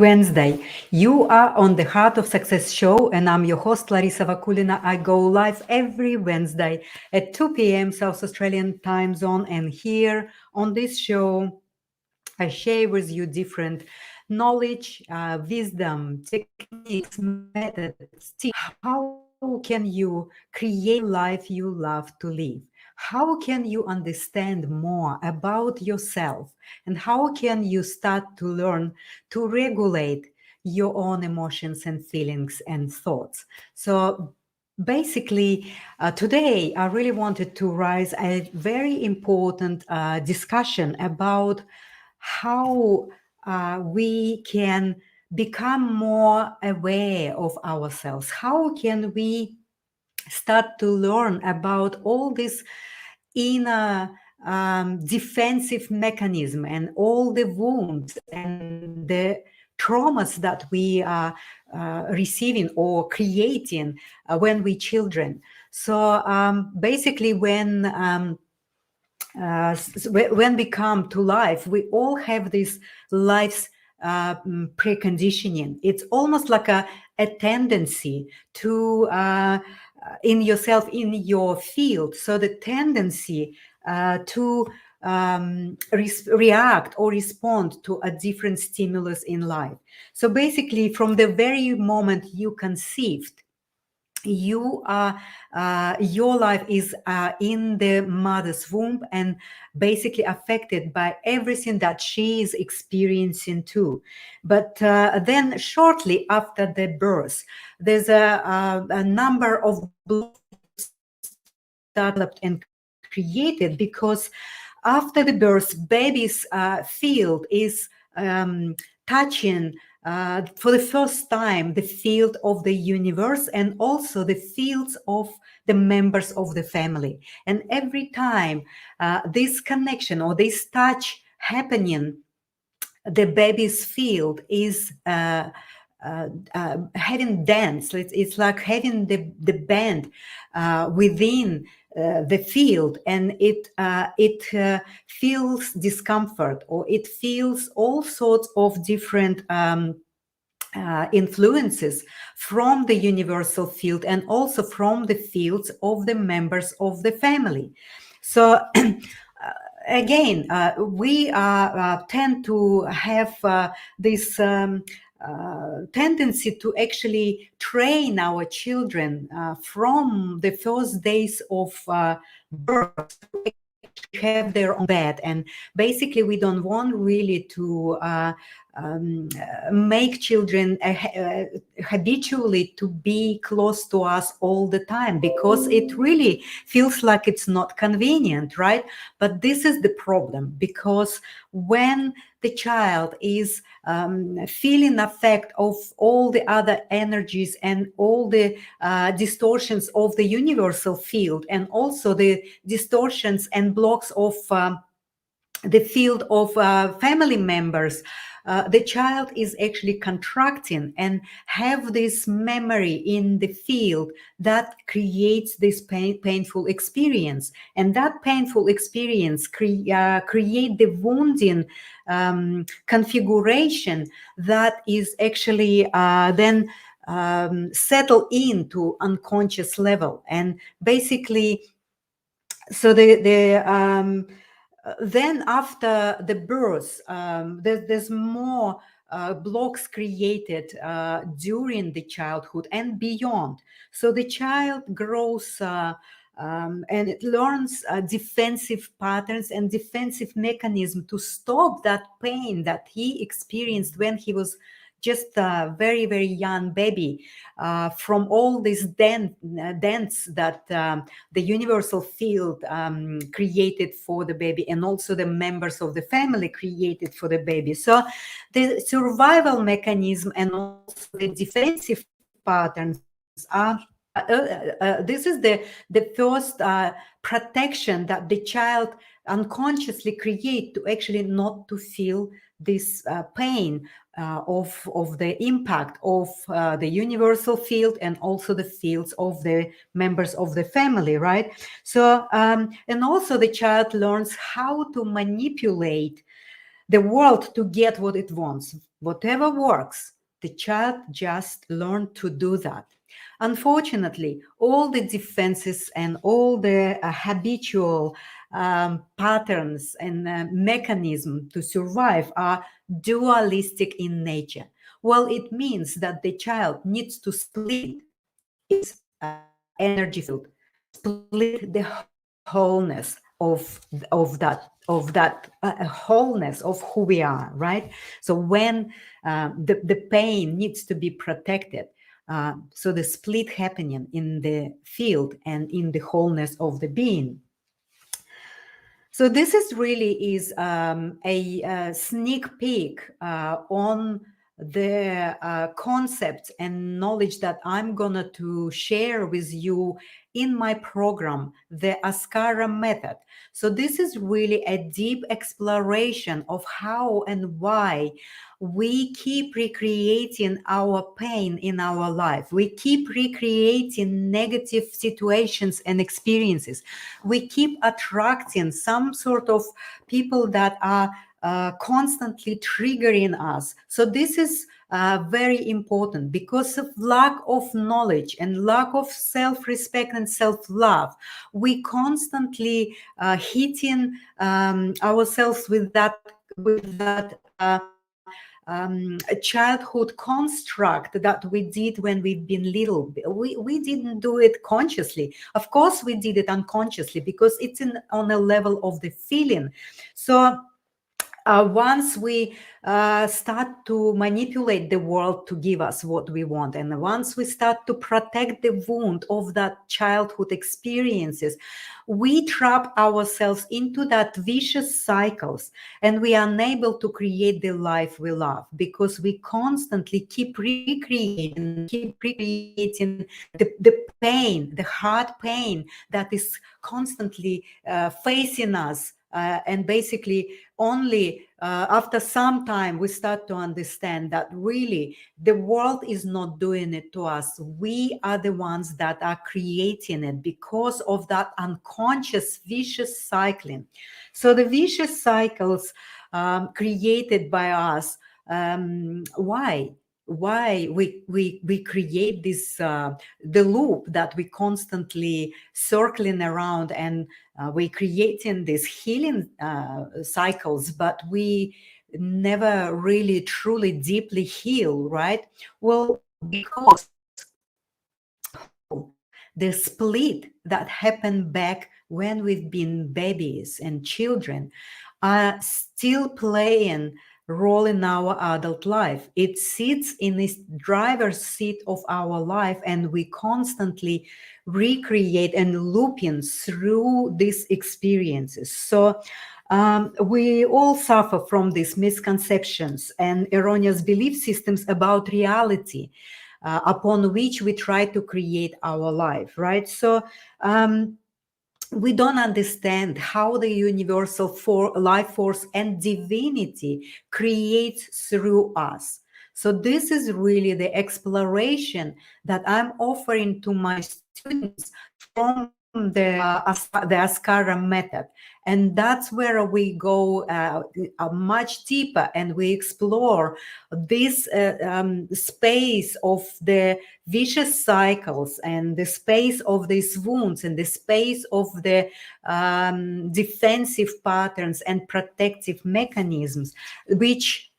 Wednesday. You are on the Heart of Success show, and I'm your host, Larissa Vakulina. I go live every Wednesday at 2 p.m. South Australian time zone. And here on this show, I share with you different knowledge, wisdom, techniques, methods, tips. How can you create life you love to live? How can you understand more about yourself? And how can you start to learn to regulate your own emotions and feelings and thoughts? So basically, today I really wanted to raise a very important discussion about how we can become more aware of ourselves. How can we start to learn about all this inner defensive mechanism and all the wounds and the traumas that we are receiving or creating when we children. So basically, when we come to life, we all have this life's preconditioning. It's almost like a tendency to in yourself, in your field. So the tendency to react or respond to a different stimulus in life. So basically, from the very moment you conceived, you are your life is in the mother's womb and basically affected by everything that she is experiencing too. But then shortly after the birth, there's a number of blocks developed and created because after the birth, baby's field is touching for the first time the field of the universe and also the fields of the members of the family. And every time this connection or this touch happening, the baby's field is having dance. It's like having the band within the field, and it feels discomfort, or it feels all sorts of different influences from the universal field and also from the fields of the members of the family. So again, we tend to have this tendency to actually train our children from the first days of birth to have their own bed. And basically, we don't want really to make children habitually to be close to us all the time, because it really feels like it's not convenient, right? But this is the problem, because when the child is feeling effect of all the other energies and all the distortions of the universal field, and also the distortions and blocks of the field of family members, the child is actually contracting and have this memory in the field that creates this painful experience. And that painful experience create the wounding configuration that is actually then settle into unconscious level. And basically, so then after the birth, there's more blocks created during the childhood and beyond. So the child grows and it learns defensive patterns and defensive mechanism to stop that pain that he experienced when he was just a very, very young baby, from all these dents that the universal field created for the baby, and also the members of the family created for the baby. So the survival mechanism and also the defensive patterns are this is the first protection that the child unconsciously create to actually not to feel this pain of the impact of the universal field and also the fields of the members of the family, right? So and also the child learns how to manipulate the world to get what it wants. Whatever works, the child just learned to do that. Unfortunately, all the defenses and all the habitual patterns and mechanism to survive are dualistic in nature. Well, it means that the child needs to split its energy field, split the wholeness of that wholeness of who we are, right? So when the pain needs to be protected, so the split happening in the field and in the wholeness of the being. So this is really is a sneak peek on the concepts and knowledge that I'm gonna to share with you in my program, the Askara method. So this is really a deep exploration of how and why we keep recreating our pain in our life. We keep recreating negative situations and experiences. We keep attracting some sort of people that are constantly triggering us. So this is very important because of lack of knowledge and lack of self-respect and self-love. We constantly hitting ourselves with that childhood construct that we did when we've been little. We didn't do it consciously. Of course, we did it unconsciously because it's on a level of the feeling. So once we start to manipulate the world to give us what we want, and once we start to protect the wound of that childhood experiences, we trap ourselves into that vicious cycles, and we are unable to create the life we love because we constantly keep recreating the pain, the hard pain that is constantly facing us. And basically only after some time we start to understand that really the world is not doing it to us. We are the ones that are creating it because of that unconscious vicious cycling. So the vicious cycles created by us, why we create this the loop that we constantly circling around, and we creating these healing cycles, but we never really truly deeply heal, right? Well, because the split that happened back when we've been babies and children are still playing role in our adult life. It sits in this driver's seat of our life, and we constantly recreate and looping through these experiences. So we all suffer from these misconceptions and erroneous belief systems about reality, upon which we try to create our life, right? So we don't understand how the universal life force and divinity creates through us. So this is really the exploration that I'm offering to my students from the Askara method. And that's where we go much deeper, and we explore this space of the vicious cycles, and the space of these wounds, and the space of the defensive patterns and protective mechanisms, which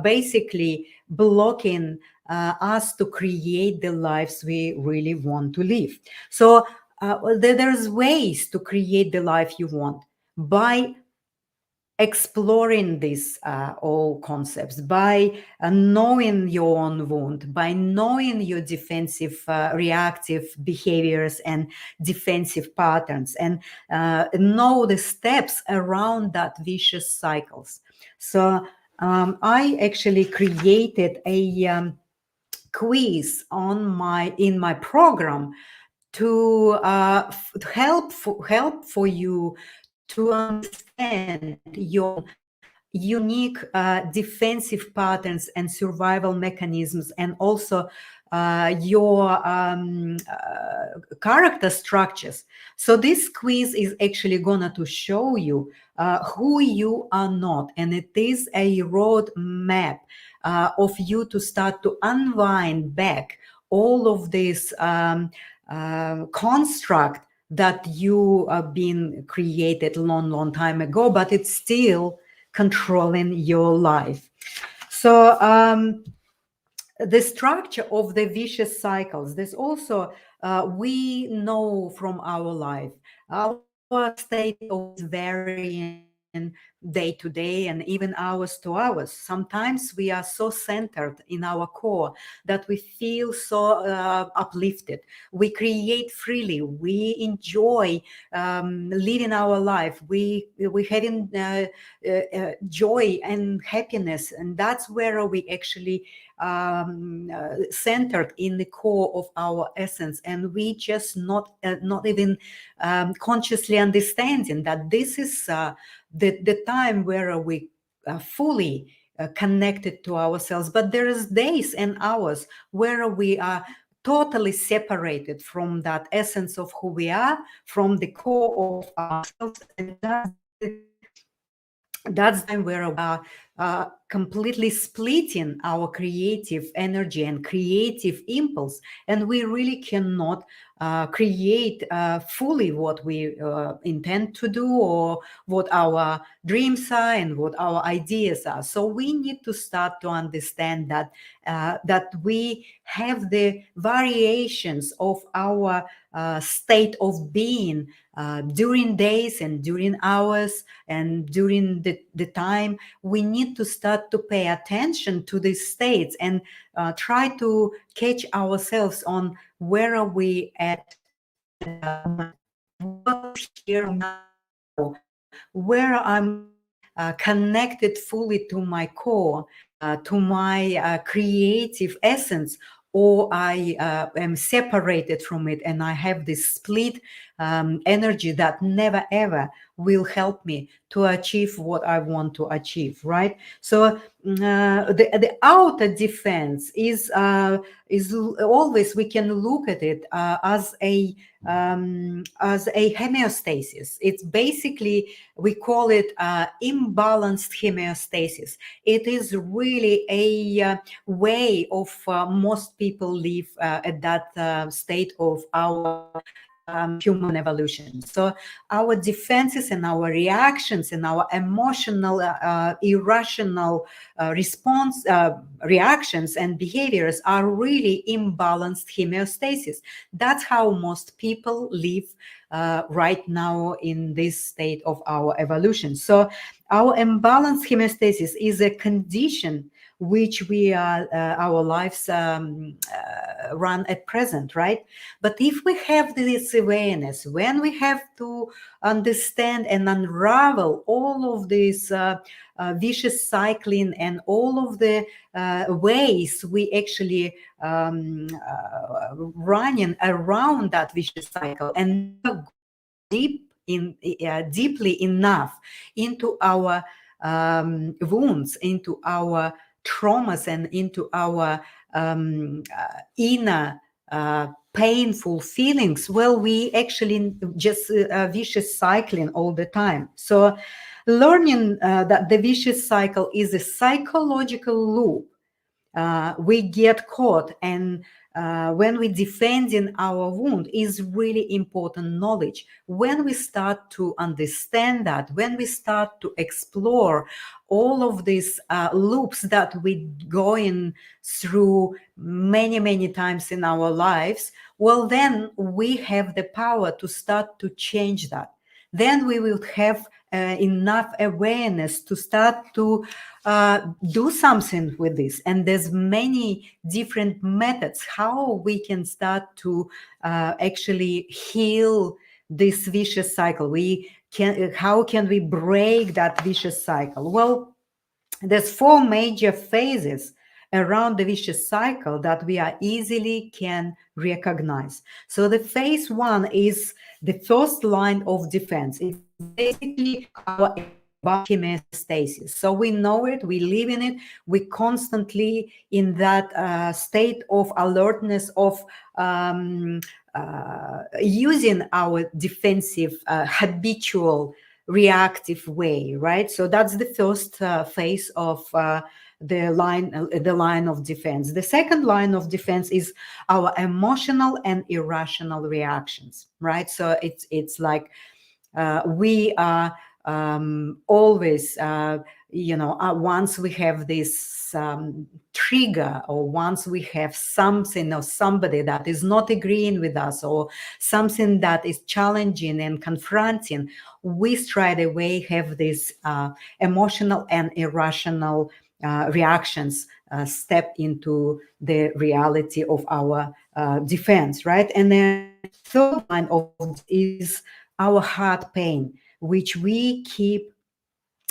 basically blocking us to create the lives we really want to live. So there's ways to create the life you want by exploring these all concepts, by knowing your own wound, by knowing your defensive reactive behaviors and defensive patterns, and know the steps around that vicious cycles. So I actually created a quiz in my program to help for you to understand your unique defensive patterns and survival mechanisms, and also your character structures. So this quiz is actually gonna to show you who you are not, and it is a road map of you to start to unwind back all of this construct that you have been created long time ago, but it's still controlling your life. So the structure of the vicious cycles, there's also we know from our life, our state always varying day to day and even hours to hours. Sometimes we are so centered in our core that we feel so uplifted. We create freely. We enjoy living our life. We having joy and happiness, and that's where we actually centered in the core of our essence, and we just not even consciously understanding that this is the time where we fully connected to ourselves. But there is days and hours where we are totally separated from that essence of who we are, from the core of ourselves, and that's the time where we are completely splitting our creative energy and creative impulse, and we really cannot create fully what we intend to do, or what our dreams are and what our ideas are. So we need to start to understand that that we have the variations of our state of being during days and during hours and during the time. We need to start to pay attention to these states and try to catch ourselves on where are we at that moment, what is here now, where I'm connected fully to my core, to my creative essence, or I am separated from it and I have this split energy that never ever will help me to achieve what I want to achieve, right? So the outer defense is always, we can look at it as a homeostasis. It's basically, we call it imbalanced homeostasis. It is really a way of most people live at that state of our human evolution. So our defenses and our reactions and our emotional, irrational response, reactions and behaviors are really imbalanced homeostasis. That's how most people live right now in this state of our evolution. So our imbalanced homeostasis is a condition which we are our lives run at present, right? But if we have this awareness, when we have to understand and unravel all of this vicious cycling and all of the ways we actually running around that vicious cycle and never deeply enough into our wounds, into our traumas, and into our inner painful feelings, well, we actually just vicious cycling all the time. So learning that the vicious cycle is a psychological loop we get caught, and when we defending our wound is really important knowledge. When we start to understand that, when we start to explore all of these loops that we going through many times in our lives, well, then we have the power to start to change that. Then we will have enough awareness to start to do something with this. And there's many different methods how we can start to actually heal this vicious cycle. We can, how can we break that vicious cycle? Well, there's 4 major phases around the vicious cycle that we are easily can recognize. So the phase 1 is the first line of defense. It's basically our homeostasis. So we know it, we live in it, we constantly in that state of alertness of using our defensive, habitual, reactive way, right? So that's the first phase of the line of defense. The second line of defense is our emotional and irrational reactions, right? So it's like we are always, once we have this trigger, or once we have something or somebody that is not agreeing with us, or something that is challenging and confronting, we straight away have this emotional and irrational reactions step into the reality of our defense, right? And then third line of is our heart pain, which we keep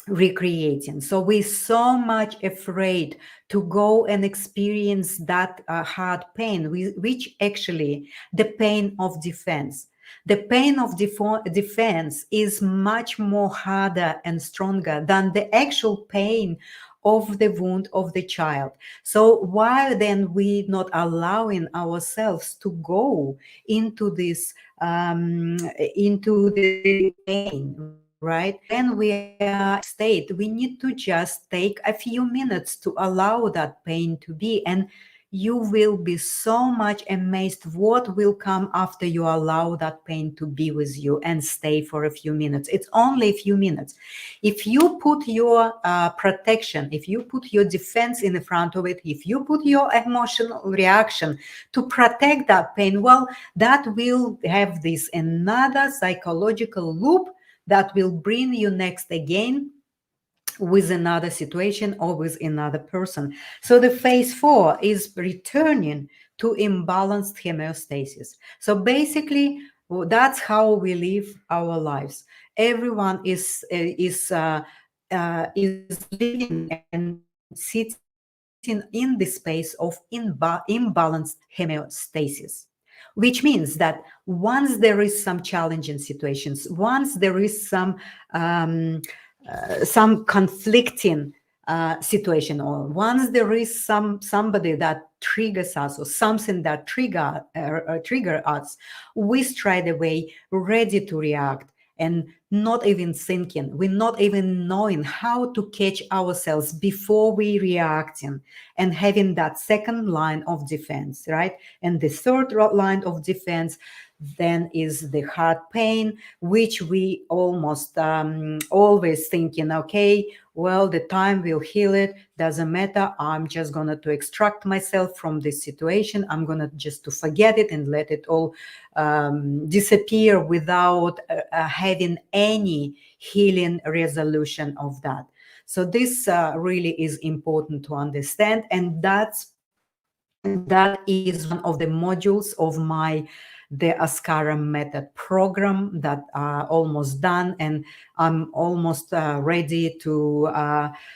recreating. So we're so much afraid to go and experience that hard pain, which actually the pain of defense. The pain of defense is much more harder and stronger than the actual pain of the wound of the child. So why then we not allowing ourselves to go into this into the pain, right? When we are in that state, we need to just take a few minutes to allow that pain to be, and you will be so much amazed what will come after you allow that pain to be with you and stay for a few minutes. It's only a few minutes. If you put your protection, if you put your defense in the front of it, if you put your emotional reaction to protect that pain, well, that will have this another psychological loop that will bring you next again with another situation or with another person. So the phase 4 is returning to imbalanced homeostasis. So basically, that's how we live our lives. Everyone is living and sitting in the space of imbalanced homeostasis, which means that once there is some challenging situations, once there is some conflicting situation, or once there is somebody that triggers us, or something that trigger us, we straight away ready to react, and not even thinking, we're not even knowing how to catch ourselves before we reacting, and having that second line of defense, right? And the third line of defense then is the heart pain, which we almost always thinking, okay, well, the time will heal it, doesn't matter, I'm just gonna to extract myself from this situation, I'm gonna just to forget it and let it all disappear without having any healing resolution of that. So this really is important to understand, and that is one of the modules of the Askara method program that are almost done, and I'm almost ready to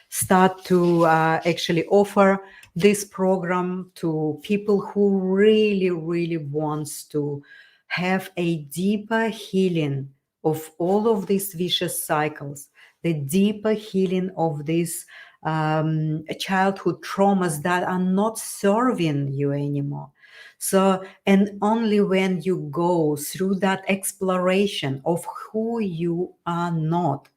start to actually offer this program to people who really, really wants to have a deeper healing of all of these vicious cycles, the deeper healing of these childhood traumas that are not serving you anymore. So, and only when you go through that exploration of who you are not,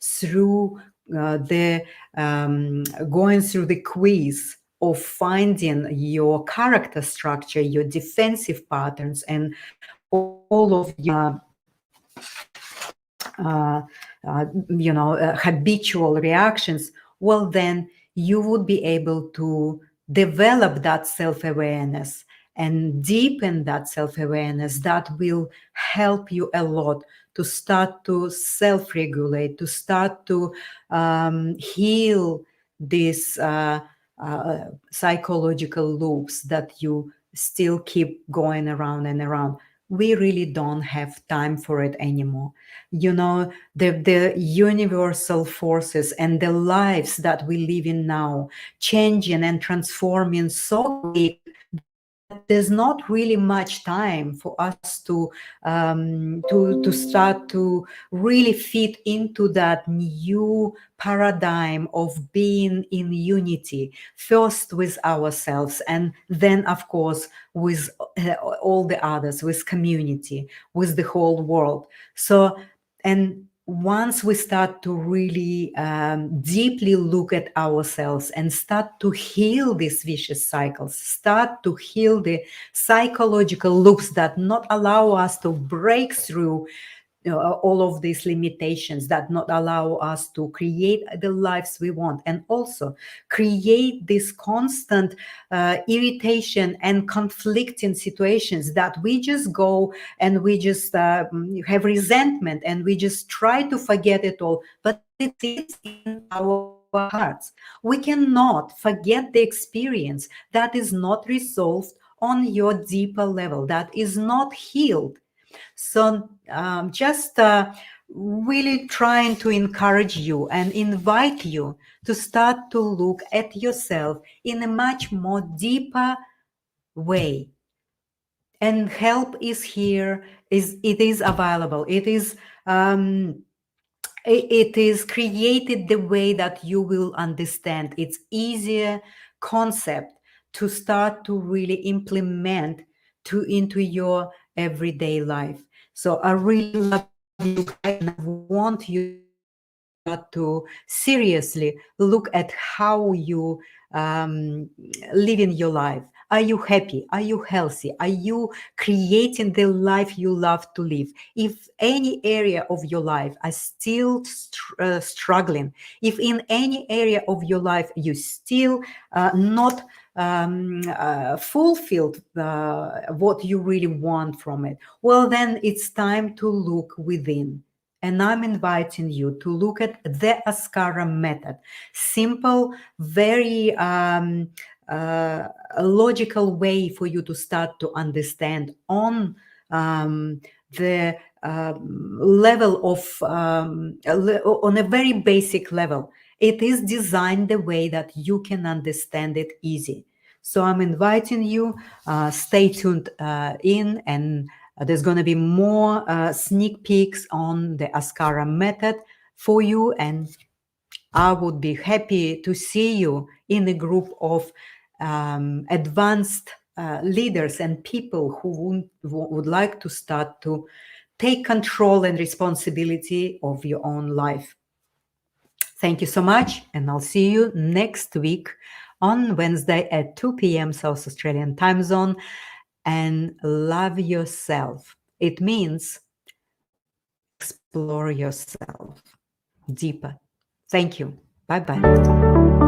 through the going through the quiz of finding your character structure, your defensive patterns, and all of your habitual reactions, well, then you would be able to develop that self-awareness and deepen that self-awareness that will help you a lot to start to self-regulate, to start to heal these psychological loops that you still keep going around and around. We really don't have time for it anymore. The universal forces and the lives that we live in now, changing and transforming so quick, that there's not really much time for us to start to really fit into that new paradigm of being in unity, first with ourselves, and then, of course, with all the others, with community, with the whole world. So, and once we start to really deeply look at ourselves and start to heal these vicious cycles, start to heal the psychological loops that not allow us to break through all of these limitations, that not allow us to create the lives we want, and also create this constant irritation and conflicting situations that we just go and we just have resentment and we just try to forget it all, but it sits in our hearts. We cannot forget the experience that is not resolved on your deeper level, that is not healed. So just really trying to encourage you and invite you to start to look at yourself in a much more deeper way. And help is here, it is available. It is created the way that you will understand. It's easier concept to start to really implement into your everyday life. So I really love you guys, and I want you to start to seriously look at how you live in your life. Are you happy? Are you healthy? Are you creating the life you love to live? If any area of your life are still struggling, if in any area of your life you still not fulfilled what you really want from it, well, then it's time to look within. And I'm inviting you to look at the Askara method. Simple, very a logical way for you to start to understand on the level of, on a very basic level. It is designed the way that you can understand it easy. So I'm inviting you, stay tuned in, and there's going to be more sneak peeks on the Askara method for you. And I would be happy to see you in a group of advanced leaders and people who would like to start to take control and responsibility of your own life. Thank you so much, and I'll see you next week on Wednesday at 2 p.m. South Australian time zone. And love yourself. It means explore yourself deeper. Thank you. Bye bye.